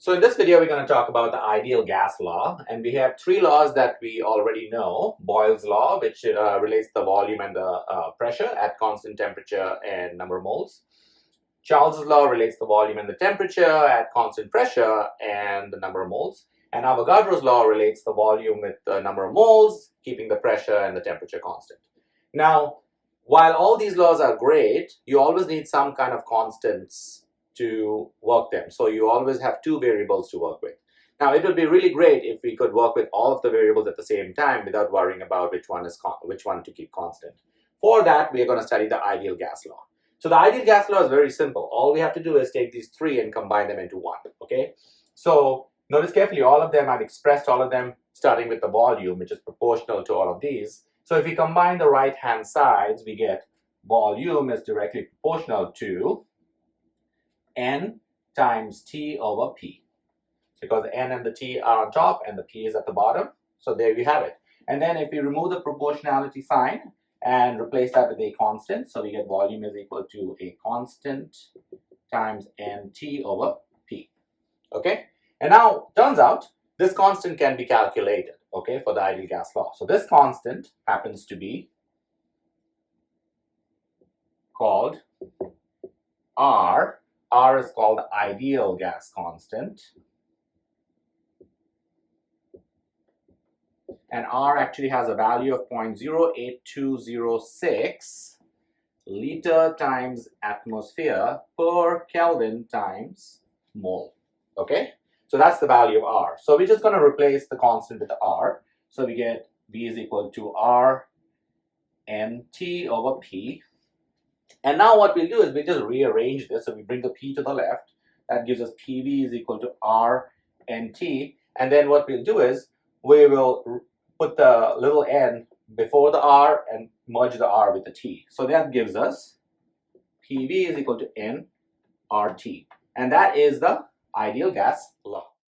So in this video, we're going to talk about the ideal gas law, and we have three laws that we already know. Boyle's law, which relates the volume and the pressure at constant temperature and number of moles. Charles's law relates the volume and the temperature at constant pressure and the number of moles. And Avogadro's law relates the volume with the number of moles, keeping the pressure and the temperature constant. Now, while all these laws are great, you always need some kind of constants to work them. So you always have two variables to work with. Now, it would be really great if we could work with all of the variables at the same time without worrying about which one to keep constant. For that, we are going to study the ideal gas law. So the ideal gas law is very simple. All we have to do is take these three and combine them into one, okay? So notice carefully, all of them, I've expressed all of them starting with the volume, which is proportional to all of these. So if we combine the right-hand sides, we get volume is directly proportional to N times T over P. Because the N and the T are on top and the P is at the bottom. So there you have it. And then if we remove the proportionality sign and replace that with a constant, so we get volume is equal to a constant times NT over P. Okay? And now, turns out, this constant can be calculated, okay, for the ideal gas law. So this constant happens to be called R. R is called the ideal gas constant. And R actually has a value of 0.08206 liter times atmosphere per Kelvin times mole. Okay? So that's the value of R. So we're just going to replace the constant with R. So we get V is equal to R NT over P. And now what we'll do is we just rearrange this. So we bring the P to the left. That gives us PV is equal to R NT. And then what we'll do is we will put the little n before the R and merge the R with the T. So that gives us PV is equal to N RT. And that is the ideal gas law.